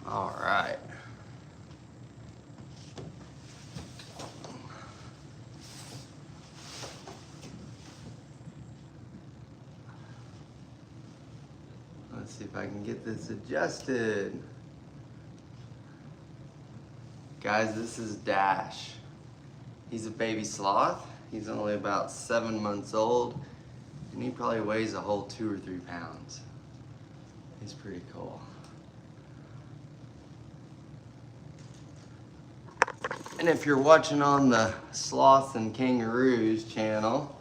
All right. Let's see if I can get this adjusted. Guys, this is Dash. He's a baby sloth. He's only about 7 months old, and he probably weighs a whole 2 or 3 pounds. He's pretty cool. And if you're watching on the Sloths and Kangaroos channel,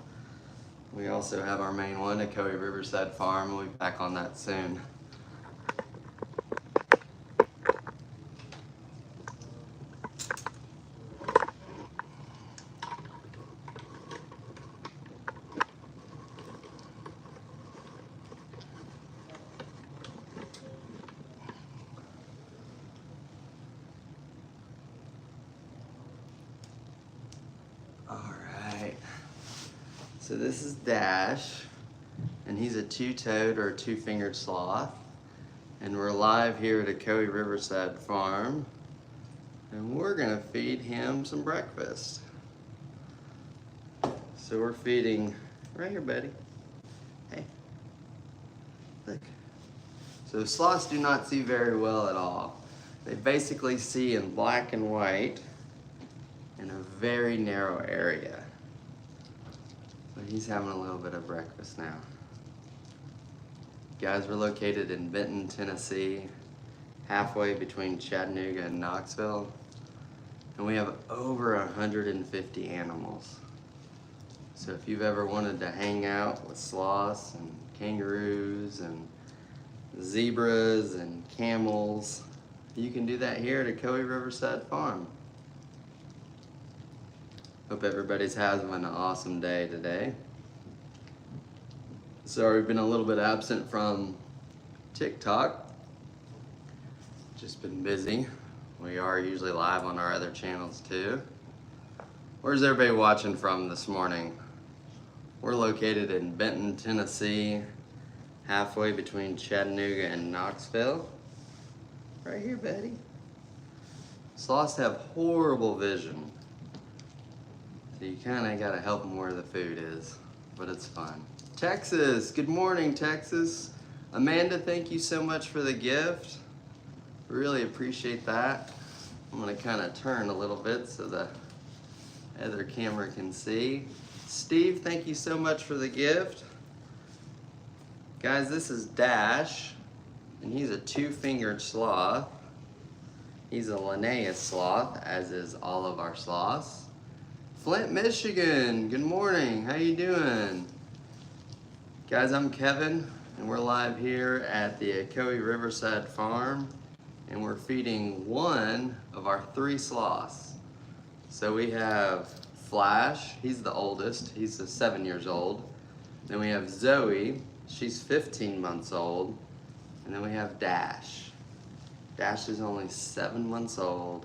we also have our main one at Coey Riverside Farm. We'll be back on that soon. Alright, so this is Dash, and he's a two-toed or two-fingered sloth, and we're live here at a Coey Riverside Farm, and we're gonna feed him some breakfast. So we're feeding, right here buddy, hey, look. So sloths do not see very well at all. They basically see in black and white, in a very narrow area. But he's having a little bit of breakfast now. Guys, we're located in Benton, Tennessee, halfway between Chattanooga and Knoxville. And we have over 150 animals. So if you've ever wanted to hang out with sloths and kangaroos and zebras and camels, you can do that here at a Coey Riverside Farm. Hope everybody's having an awesome day today. Sorry, we've been a little bit absent from TikTok. Just been busy. We are usually live on our other channels too. Where's everybody watching from this morning? We're located in Benton, Tennessee, halfway between Chattanooga and Knoxville. Right here, buddy. Sloths have horrible vision. So you kind of got to help them where the food is, but it's fun. Texas, good morning, Texas. Amanda, thank you so much for the gift. Really appreciate that. I'm gonna kind of turn a little bit so the other camera can see. Steve, thank you so much for the gift. Guys, this is Dash, and he's a two-fingered sloth. He's a Linnaeus sloth, as is all of our sloths. Flint, Michigan, good morning, how you doing? Guys, I'm Kevin, and we're live here at the Coey Riverside Farm, and we're feeding one of our 3 sloths. So we have Flash, he's the oldest, he's 7 years old. Then we have Zoe, she's 15 months old. And then we have Dash. Dash is only 7 months old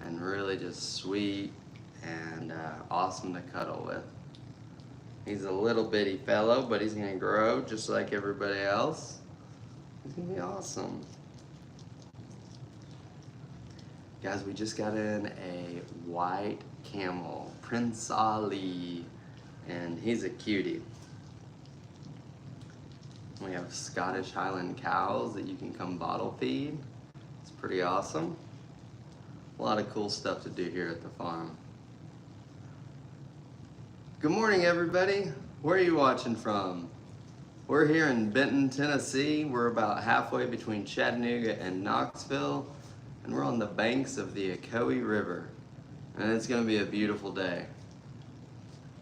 and really just sweet and awesome to cuddle with. He's a little bitty fellow, but he's gonna grow just like everybody else. He's gonna be awesome. Guys, we just got in a white camel, Prince Ali, and he's a cutie. We have Scottish Highland cows that you can come bottle feed. It's pretty awesome. A lot of cool stuff to do here at the farm. Good morning, everybody. Where are you watching from? We're here in Benton, Tennessee. We're about halfway between Chattanooga and Knoxville, and we're on the banks of the Coey River. And it's gonna be a beautiful day.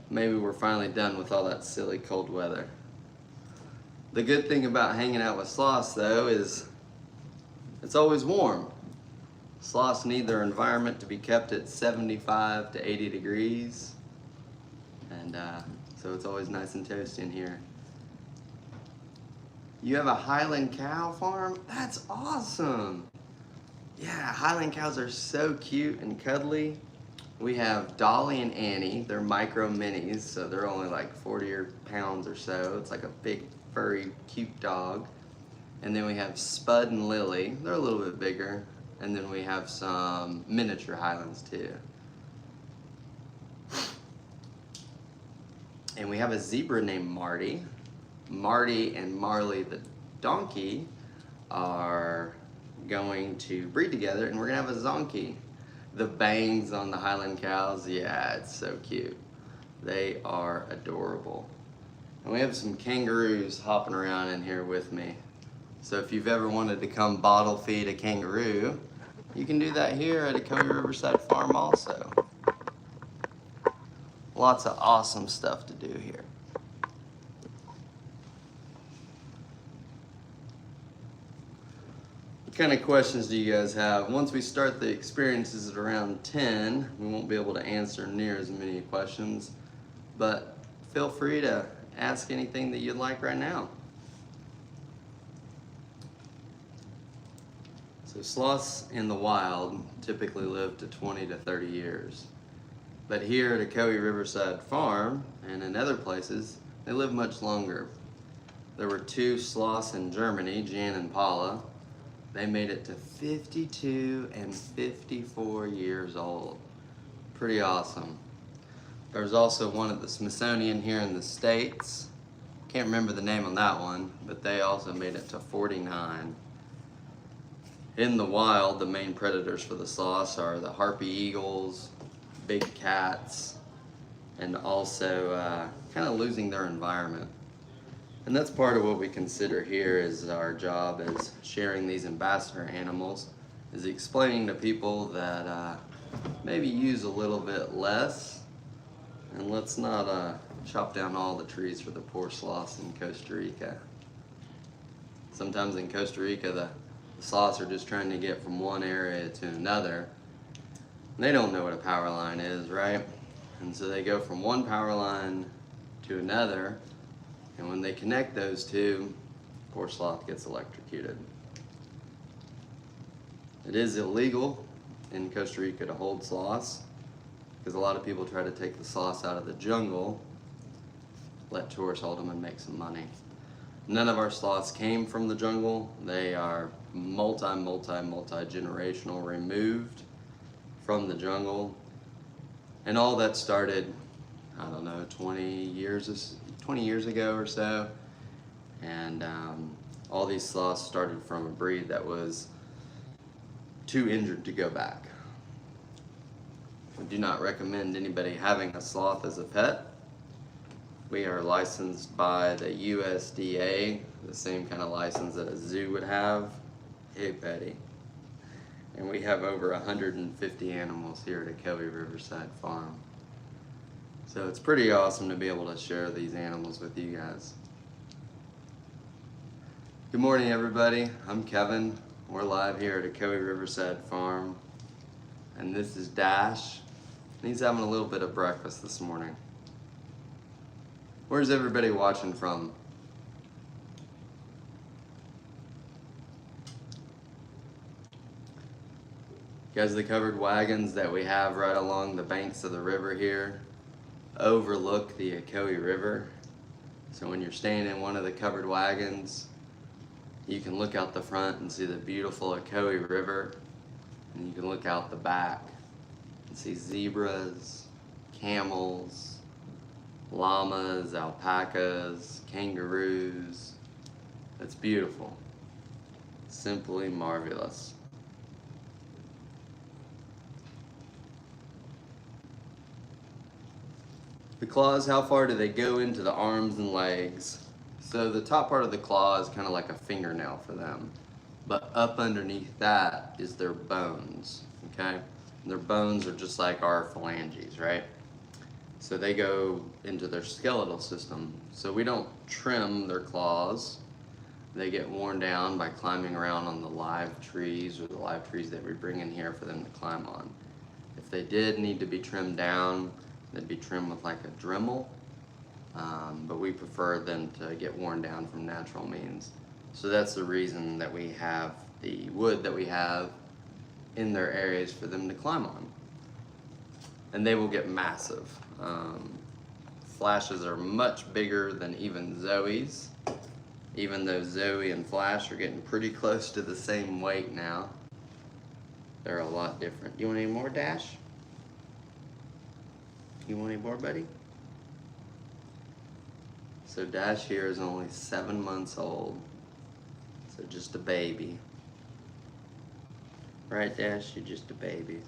Maybe we're finally done with all that silly cold weather. The good thing about hanging out with sloths, though, is it's always warm. Sloths need their environment to be kept at 75 to 80 degrees. And so it's always nice and toasty in here. You have a Highland cow farm? That's awesome. Yeah, Highland cows are so cute and cuddly. We have Dolly and Annie. They're micro minis, so they're only like 40 pounds or so. It's like a big, furry, cute dog. And then we have Spud and Lily. They're a little bit bigger. And then we have some miniature Highlands too. And we have a zebra named Marty. Marty and Marley the donkey are going to breed together, and we're gonna have a zonkey. The bangs on the Highland cows, yeah, it's so cute. They are adorable. And we have some kangaroos hopping around in here with me. So if you've ever wanted to come bottle feed a kangaroo, you can do that here at Ocoee Riverside Farm also. Lots of awesome stuff to do here. What kind of questions do you guys have? Once we start the experiences at around 10, we won't be able to answer near as many questions, but feel free to ask anything that you'd like right now. So sloths in the wild typically live to 20 to 30 years. But here at Ocoee Riverside Farm and in other places, they live much longer. There were 2 sloths in Germany, Jan and Paula. They made it to 52 and 54 years old. Pretty awesome. There's also one at the Smithsonian here in the States. Can't remember the name on that one, but they also made it to 49. In the wild, the main predators for the sloths are the harpy eagles, big cats, and also kind of losing their environment. And that's part of what we consider here is our job as sharing these ambassador animals, is explaining to people that maybe use a little bit less, and let's not chop down all the trees for the poor sloths in Costa Rica. Sometimes in Costa Rica, the sloths are just trying to get from one area to another. And they don't know what a power line is, right? And so they go from one power line to another, and when they connect those two, poor sloth gets electrocuted. It is illegal in Costa Rica to hold sloths, because a lot of people try to take the sloths out of the jungle, let tourists hold them and make some money. None of our sloths came from the jungle. They are multi-generational, removed from the jungle. And all that started, I don't know, 20 years ago or so. And all these sloths started from a breed that was too injured to go back. I do not recommend anybody having a sloth as a pet. We are licensed by the USDA, the same kind of license that a zoo would have. Hey, Betty. And we have over 150 animals here at Ocoee Riverside Farm. So it's pretty awesome to be able to share these animals with you guys. Good morning, everybody. I'm Kevin. We're live here at Ocoee Riverside Farm. And this is Dash. And he's having a little bit of breakfast this morning. Where's everybody watching from? Guys, the covered wagons that we have right along the banks of the river here overlook the Ocoee River. So when you're staying in one of the covered wagons, you can look out the front and see the beautiful Ocoee River, and you can look out the back and see zebras, camels, llamas, alpacas, kangaroos. It's beautiful. Simply marvelous. The claws, how far do they go into the arms and legs? So the top part of the claw is kind of like a fingernail for them. But up underneath that is their bones, okay? And their bones are just like our phalanges, right? So they go into their skeletal system. So we don't trim their claws. They get worn down by climbing around on the live trees or the live trees that we bring in here for them to climb on. If they did need to be trimmed down, they'd be trimmed with like a Dremel, but we prefer them to get worn down from natural means. So that's the reason that we have the wood that we have in their areas for them to climb on. And they will get massive. Flashes are much bigger than even Zoe's. even though Zoe and Flash are getting pretty close to the same weight now. They're a lot different. You want any more, Dash? You want any more, buddy? So Dash here is only 7 months old. So just a baby. Right, Dash? You're just a baby.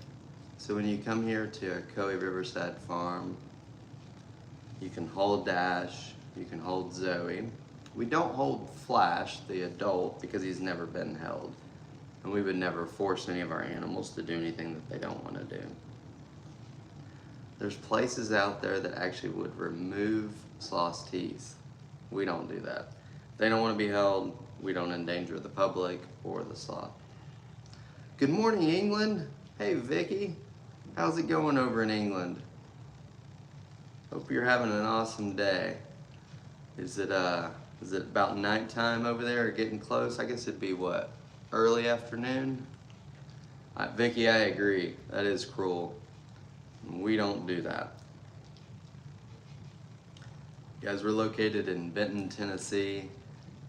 So when you come here to Coe Riverside Farm, you can hold Dash, you can hold Zoe. We don't hold Flash, the adult, because he's never been held. And we would never force any of our animals to do anything that they don't want to do. There's places out there that actually would remove sloth's teeth. We don't do that. If they don't want to be held, we don't endanger the public or the sloth. Good morning, England. Hey, Vicky. How's it going over in England? Hope you're having an awesome day. Is it about nighttime over there or getting close? I guess it'd be what? Early afternoon? Vicky, I agree. That is cruel. We don't do that. Guys, we're located in Benton, Tennessee,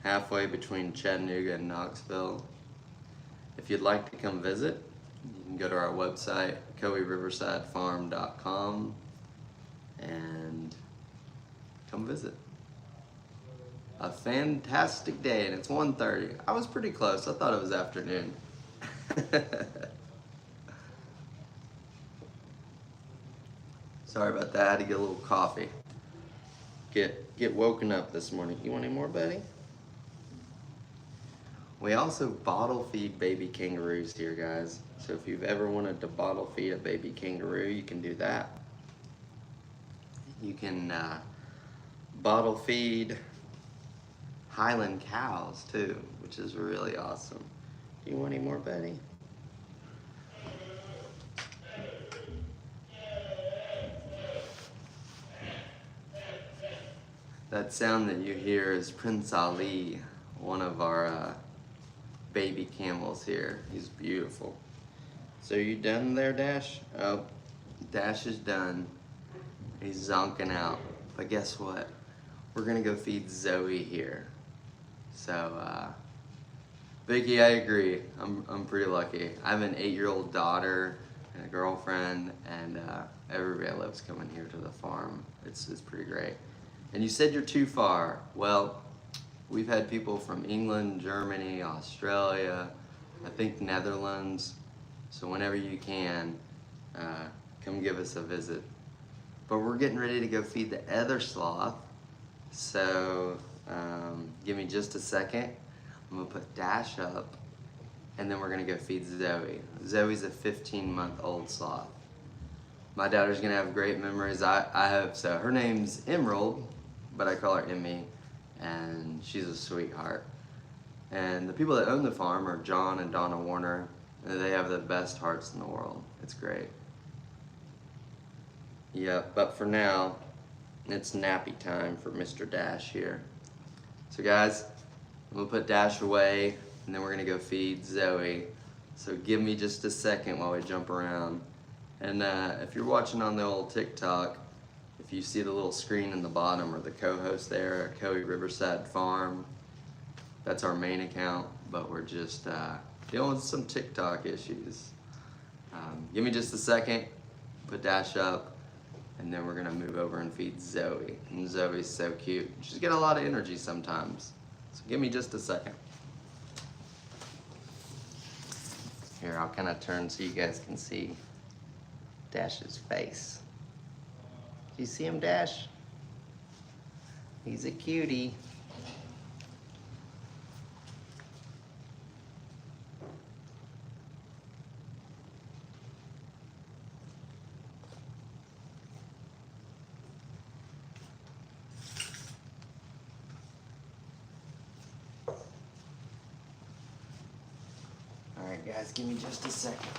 halfway between Chattanooga and Knoxville. If you'd like to come visit, you can go to our website, coeriversidefarm.com, and come visit. A fantastic day, and it's 1:30. I was pretty close. I thought it was afternoon. Sorry about that. I had to get a little coffee. Get woken up this morning. You want any more, buddy? We also bottle feed baby kangaroos here, guys. So if you've ever wanted to bottle feed a baby kangaroo, you can do that. You can bottle feed Highland cows too, which is really awesome. Do you want any more, buddy? That sound that you hear is Prince Ali, one of our baby camels here. He's beautiful. So you done there, Dash? Oh, Dash is done. He's zonking out. But guess what? We're gonna go feed Zoe here. So, Vicky, I agree. I'm pretty lucky. I have an 8-year-old daughter and a girlfriend, and everybody loves coming here to the farm. It's pretty great. And you said you're too far. Well, we've had people from England, Germany, Australia, I think Netherlands. So whenever you can, come give us a visit. But we're getting ready to go feed the other sloth. So give me just a second. I'm gonna put Dash up, and then we're gonna go feed Zoe. Zoe's a 15-month-old sloth. My daughter's gonna have great memories. I hope so. Her name's Emerald, but I call her Emmy, and she's a sweetheart. And the people that own the farm are John and Donna Warner, and they have the best hearts in the world. It's great. Yeah, but for now, it's nappy time for Mr. Dash here. So guys, I'm gonna put Dash away, and then we're gonna go feed Zoe. So give me just a second while we jump around. And if you're watching on the old TikTok, if you see the little screen in the bottom or the co-host there at Coe Riverside Farm, that's our main account, but we're just dealing with some TikTok issues. Give me just a second, put Dash up, and then we're gonna move over and feed Zoe. And Zoe's so cute. She's got a lot of energy sometimes. So give me just a second. Here, I'll kind of turn so you guys can see Dash's face. Do you see him, Dash? He's a cutie. All right, guys, give me just a second.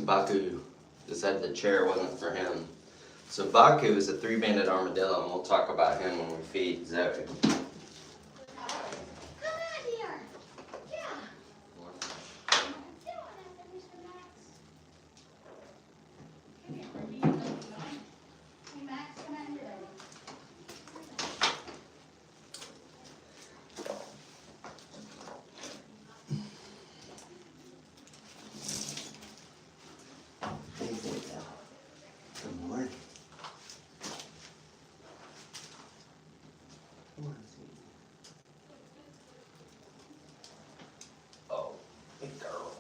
Baku decided the chair wasn't for him. So Baku is a 3-banded armadillo, and we'll talk about him when we feed Zoe. Good morning. Come on, sweetie. Oh, big girl.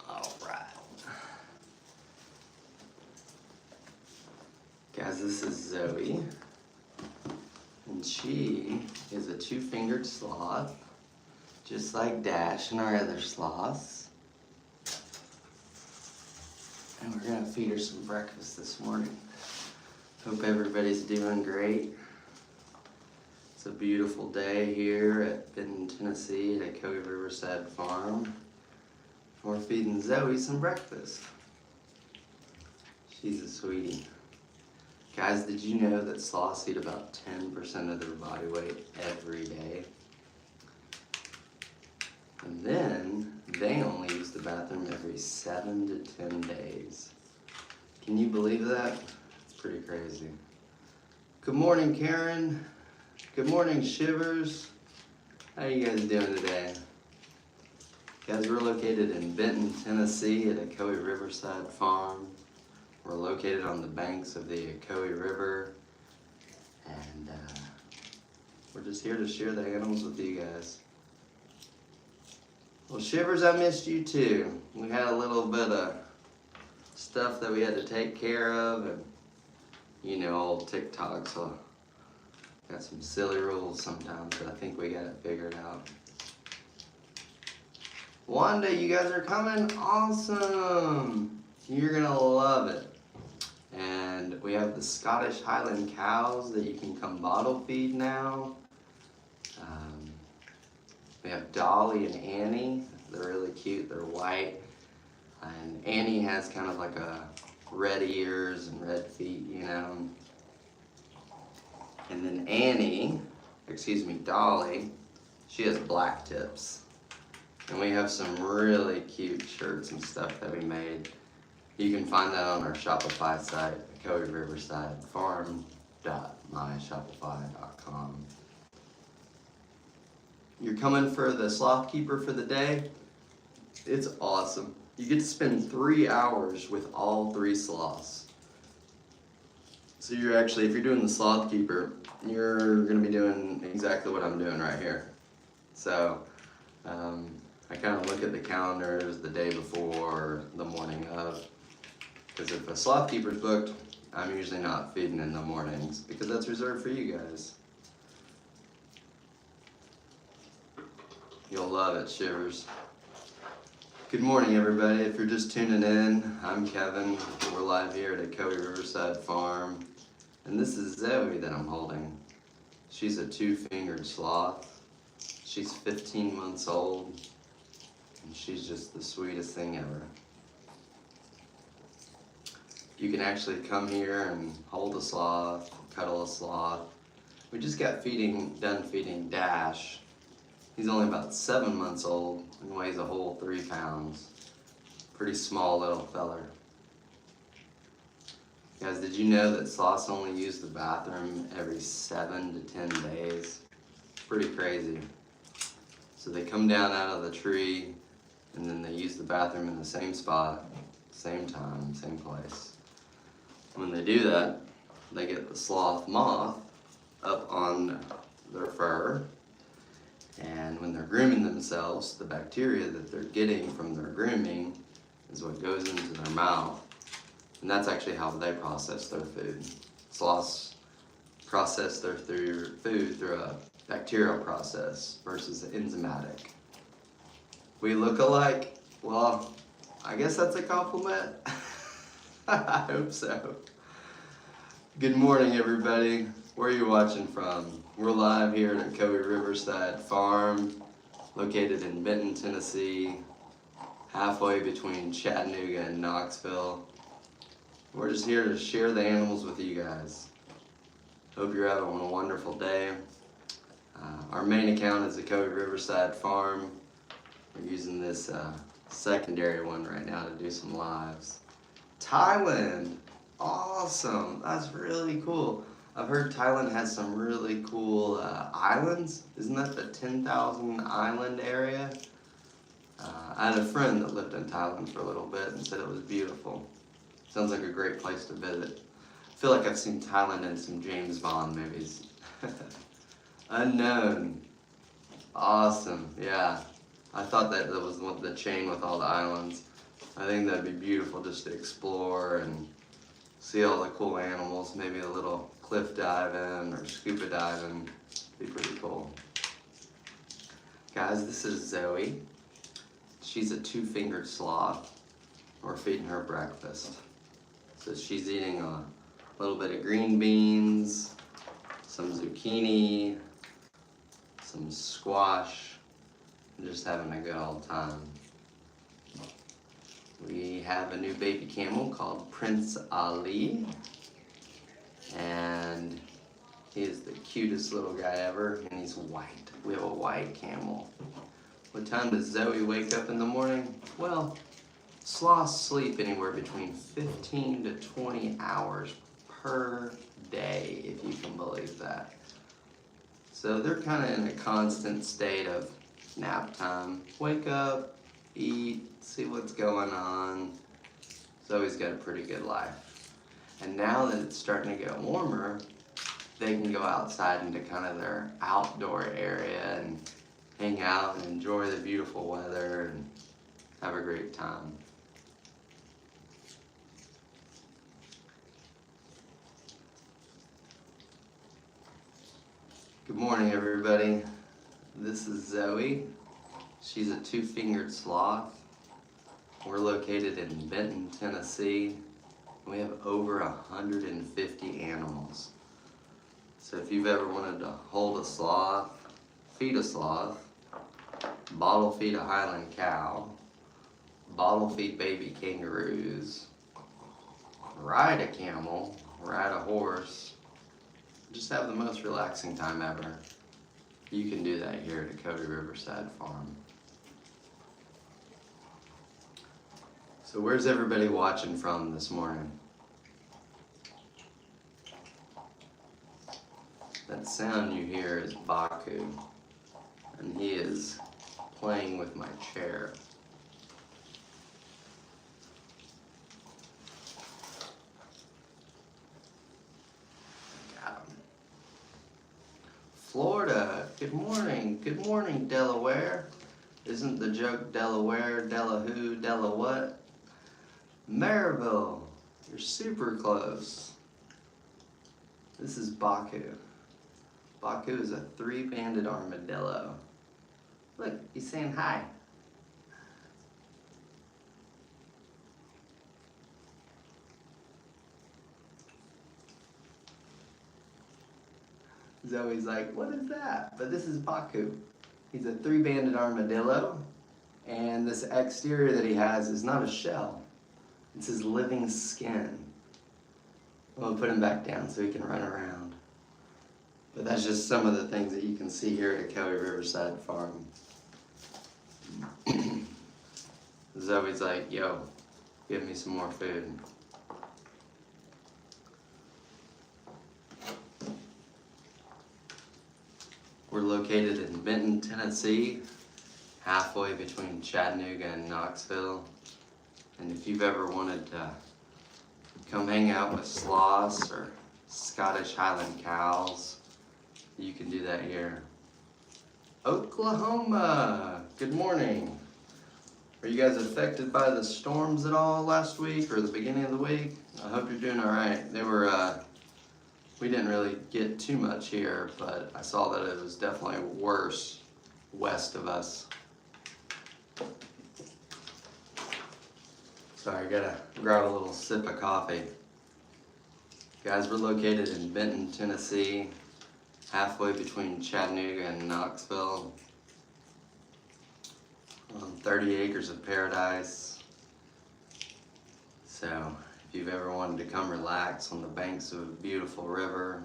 All right. Guys, this is Zoe, and she is a 2-fingered sloth, just like Dash and our other sloths. And we're gonna feed her some breakfast this morning. Hope everybody's doing great. It's a beautiful day here at Benton, Tennessee at Echoey Riverside Farm. We're feeding Zoe some breakfast. She's a sweetie. Guys, did you know that sloths eat about 10% of their body weight every day? And then they only use the bathroom every 7 to 10 days. Can you believe that? It's pretty crazy. Good morning, Karen. Good morning, Shivers. How you guys doing today? Guys, we're located in Benton, Tennessee at Echoey Riverside Farm. We're located on the banks of the Echoey River, and we're just here to share the animals with you guys. Well, Shivers, I missed you too. We had a little bit of stuff that we had to take care of, and you know, old TikTok, so got some silly rules sometimes, but I think we got it figured out. Wanda, you guys are coming? Awesome! You're gonna love it. And we have the Scottish Highland cows that you can come bottle feed now. We have Dolly and Annie. They're really cute. They're white. And Annie has kind of like a red ears and red feet, you know. And then Dolly, she has black tips. And we have some really cute shirts and stuff that we made. You can find that on our Shopify site, echoeyriversidefarm.myshopify.com. You're coming for the sloth keeper for the day? It's awesome. You get to spend 3 hours with all 3 sloths. So you're actually, if you're doing the sloth keeper, you're gonna be doing exactly what I'm doing right here. So, I kind of look at the calendars the day before, the morning of, because if a sloth keeper's booked, I'm usually not feeding in the mornings because that's reserved for you guys. You'll love it, Shivers. Good morning, everybody. If you're just tuning in, I'm Kevin. We're live here at Echoey Riverside Farm, and this is Zoe that I'm holding. She's a 2-fingered sloth. She's 15 months old, and she's just the sweetest thing ever. You can actually come here and hold a sloth, cuddle a sloth. We just got done feeding Dash. He's only about 7 months old and weighs a whole 3 pounds. Pretty small little feller. Guys, did you know that sloths only use the bathroom every 7 to 10 days? Pretty crazy. So they come down out of the tree and then they use the bathroom in the same spot, same time, same place. When they do that, they get the sloth moth up on their fur, and when they're grooming themselves, the bacteria that they're getting from their grooming is what goes into their mouth, and that's actually how they process their food. Sloths process their food through a bacterial process versus enzymatic. We look alike? Well, I guess that's a compliment. I hope so. Good morning, everybody. Where are you watching from? We're live here at Kobe Riverside Farm, located in Benton, Tennessee, halfway between Chattanooga and Knoxville. We're just here to share the animals with you guys. Hope you're having a wonderful day. Our main account is the Kobe Riverside Farm. We're using this secondary one right now to do some lives. Thailand, awesome, that's really cool. I've heard Thailand has some really cool islands. Isn't that the 10,000 island area? I had a friend that lived in Thailand for a little bit and said it was beautiful. Sounds like a great place to visit. I feel like I've seen Thailand in some James Bond movies. Unknown, awesome, yeah. I thought that was the chain with all the islands. I think that'd be beautiful just to explore and see all the cool animals, maybe a little cliff diving or scuba diving. Be pretty cool. Guys, this is Zoe. She's a two-fingered sloth. We're feeding her breakfast. So she's eating a little bit of green beans, some zucchini, some squash, and just having a good old time. We have a new baby camel called Prince Ali, and he is the cutest little guy ever, and he's white. We have a white camel. What time does Zoe wake up in the morning? Well, sloths sleep anywhere between 15 to 20 hours per day, if you can believe that. So they're kind of in a constant state of nap time. Wake up, eat, see what's going on. Zoe's got a pretty good life. And now that it's starting to get warmer, they can go outside into kind of their outdoor area and hang out and enjoy the beautiful weather and have a great time. Good morning, everybody. This is Zoe. She's a two-fingered sloth. We're located in Benton, Tennessee. We have over 150 animals. So if you've ever wanted to hold a sloth, feed a sloth, bottle feed a Highland cow, bottle feed baby kangaroos, ride a camel, ride a horse, just have the most relaxing time ever, you can do that here at Kobe Riverside Farm. So where's everybody watching from this morning? That sound you hear is Baku, and he is playing with my chair. Got him. Florida, good morning Delaware. Isn't the joke Delaware, Della who, Della what? Maryville, you're super close. This is Baku. Baku is a three-banded armadillo. Look, he's saying hi. Zoe's like, what is that? But this is Baku. He's a three-banded armadillo, and this exterior that he has is not a shell. It's his living skin. We'll put him back down so he can run around. But that's just some of the things that you can see here at Kobe Riverside Farm. Zoe's like, yo, give me some more food. We're located in Benton, Tennessee, halfway between Chattanooga and Knoxville. And if you've ever wanted to come hang out with sloths or Scottish Highland cows, you can do that here. Oklahoma, good morning. Were you guys affected by the storms at all last week or the beginning of the week? I hope you're doing all right. They were, we didn't really get too much here, but I saw that it was definitely worse west of us. Sorry, gotta grab a little sip of coffee. Guys, we're located in Benton, Tennessee, halfway between Chattanooga and Knoxville, on 30 acres of paradise. So, if you've ever wanted to come relax on the banks of a beautiful river,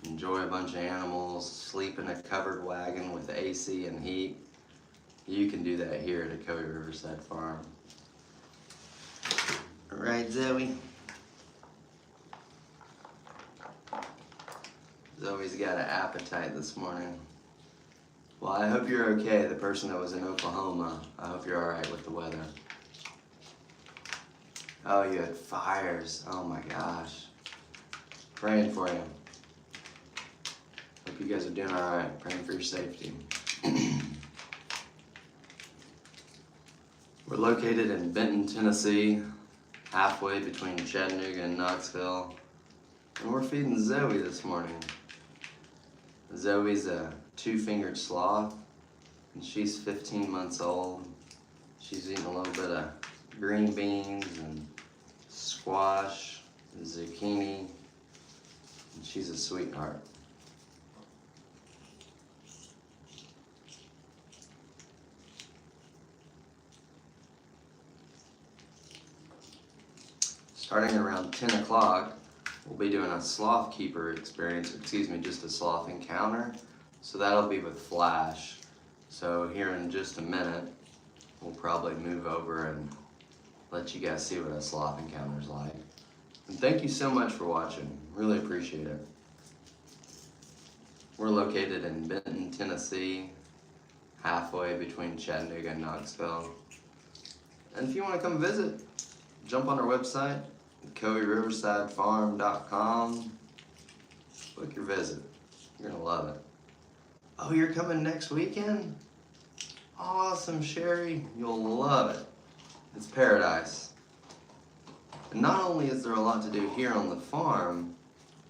enjoy a bunch of animals, sleep in a covered wagon with AC and heat, you can do that here at Echoey Riverside Farm. Right, Zoe? Zoe's got an appetite this morning. Well, I hope you're okay, the person that was in Oklahoma. I hope you're alright with the weather. Oh, you had fires. Oh my gosh. Praying for you. Hope you guys are doing alright. Praying for your safety. We're located in Benton, Tennessee, halfway between Chattanooga and Knoxville. And we're feeding Zoe this morning. Zoe's a two-fingered sloth, and she's 15 months old. She's eating a little bit of green beans and squash, and zucchini, and she's a sweetheart. Starting around 10 o'clock, we'll be doing a sloth keeper experience, just a sloth encounter. So that'll be with Flash. So here in just a minute, we'll probably move over and let you guys see what a sloth encounter is like. And thank you so much for watching. Really appreciate it. We're located in Benton, Tennessee, halfway between Chattanooga and Knoxville. And if you want to come visit, jump on our website, EchoeyRiversideFarm.com. Book your visit. You're gonna love it. Oh, you're coming next weekend? Awesome, Sherry. You'll love it. It's paradise. And not only is there a lot to do here on the farm,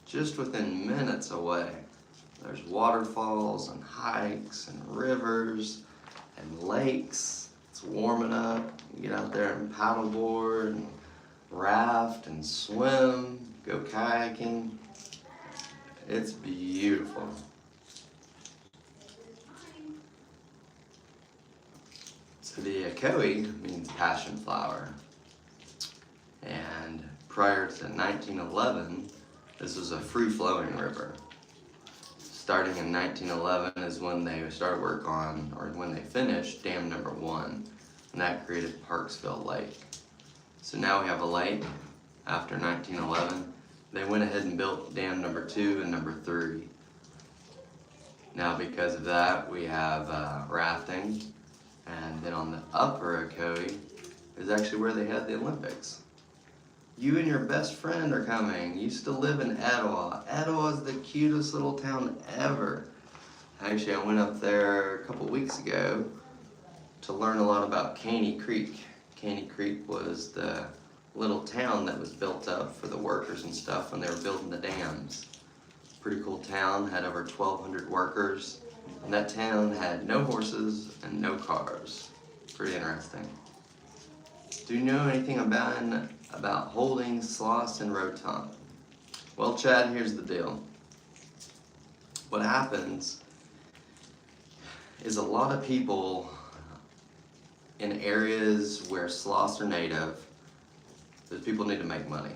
just within minutes away, there's waterfalls and hikes and rivers and lakes. It's warming up. You get out there and paddleboard and raft and swim, go kayaking. It's beautiful. So the Echoey means passion flower. And prior to 1911, this was a free-flowing river. Starting in 1911 is when they started work on, or when they finished Dam number 1, and that created Parksville Lake. So now we have a lake after 1911. They went ahead and built Dam number 2 and number 3. Now because of that, we have rafting, and then on the upper Echoey is actually where they had the Olympics. You and your best friend are coming. You used to live in Etowah. Etowah is the cutest little town ever. Actually, I went up there a couple weeks ago to learn a lot about Caney Creek. Caney Creek was the little town that was built up for the workers and stuff when they were building the dams. Pretty cool town, had over 1,200 workers, and that town had no horses and no cars. Pretty interesting. Do you know anything about holding sloths in Rotan? Well, Chad, here's the deal. What happens is a lot of people in areas where sloths are native, those people need to make money.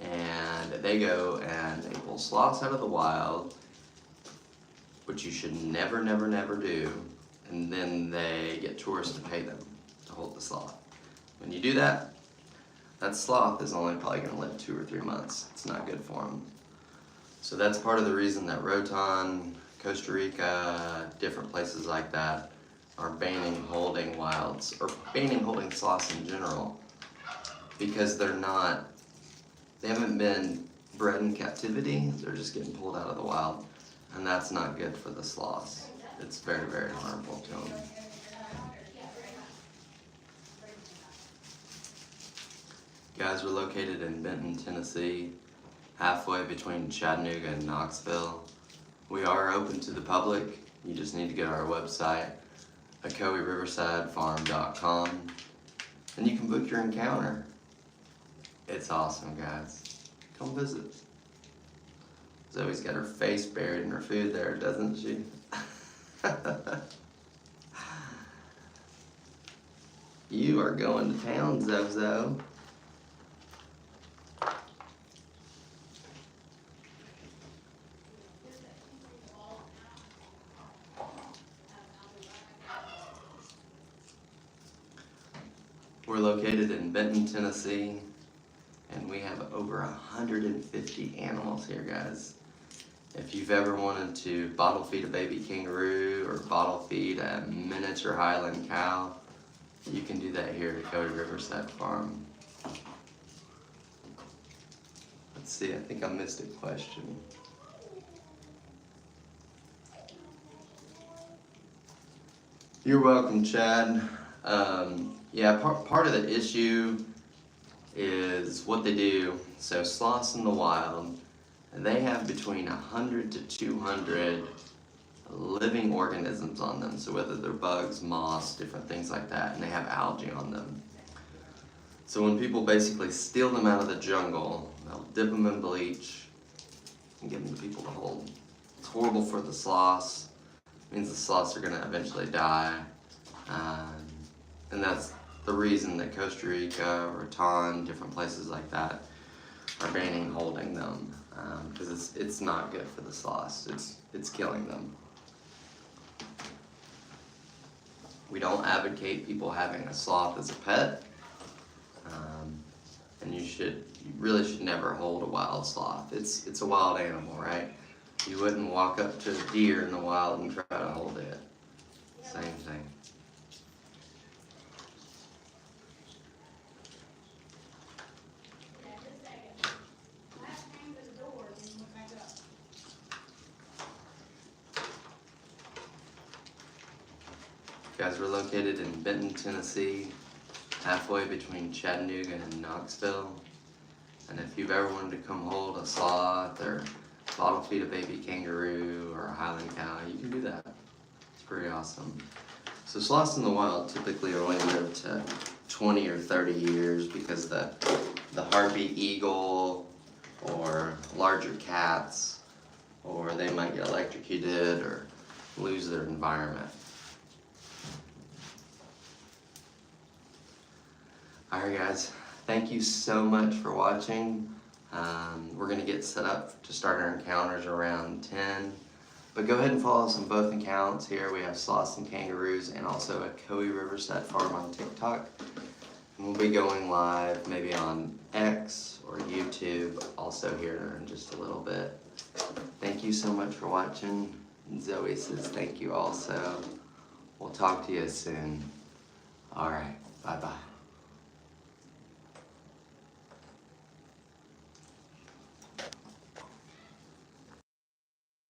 And they go and they pull sloths out of the wild, which you should never, never, never do, and then they get tourists to pay them to hold the sloth. When you do that, that sloth is only probably going to live 2 or 3 months. It's not good for them. So that's part of the reason that Rotan, Costa Rica, different places like that are banning holding wilds, or banning holding sloths in general, because they haven't been bred in captivity, they're just getting pulled out of the wild, and that's not good for the sloths. It's very, very harmful to them. Guys, we're located in Benton, Tennessee, halfway between Chattanooga and Knoxville. We are open to the public. You just need to go to our website, EchoeyRiversideFarm.com. and you can book your encounter. It's awesome, guys. Come visit. Zoe's got her face buried in her food there, doesn't she? You are going to town, Zozo. We're located in Benton, Tennessee, and we have over 150 animals here, guys. If you've ever wanted to bottle feed a baby kangaroo or bottle feed a miniature Highland cow, you can do that here at Cody Riverside Farm. Let's see, I think I missed a question. You're welcome, Chad. Yeah, part of the issue is what they do. So sloths in the wild, they have between 100 to 200 living organisms on them. So whether they're bugs, moss, different things like that, and they have algae on them. So when people basically steal them out of the jungle, they'll dip them in bleach and give them to people to hold. It's horrible for the sloths. It means the sloths are going to eventually die. And that's the reason that Costa Rica, Raton, different places like that are banning holding them, because it's not good for the sloths. It's killing them. We don't advocate people having a sloth as a pet, and you really should never hold a wild sloth. It's a wild animal, right? You wouldn't walk up to a deer in the wild and try to hold it. Same thing. Guys, we're located in Benton, Tennessee, halfway between Chattanooga and Knoxville. And if you've ever wanted to come hold a sloth or bottle feed a baby kangaroo or a Highland cow, you can do that. It's pretty awesome. So sloths in the wild typically only live to 20 or 30 years because the harpy eagle or larger cats, or they might get electrocuted or lose their environment. Alright guys, thank you so much for watching. We're going to get set up to start our encounters around 10. But go ahead and follow us on both accounts here. We have sloths and kangaroos and also a Cody Riverside Farm on TikTok. And we'll be going live maybe on X or YouTube also here in just a little bit. Thank you so much for watching. Zoe says thank you also. We'll talk to you soon. Alright, bye-bye.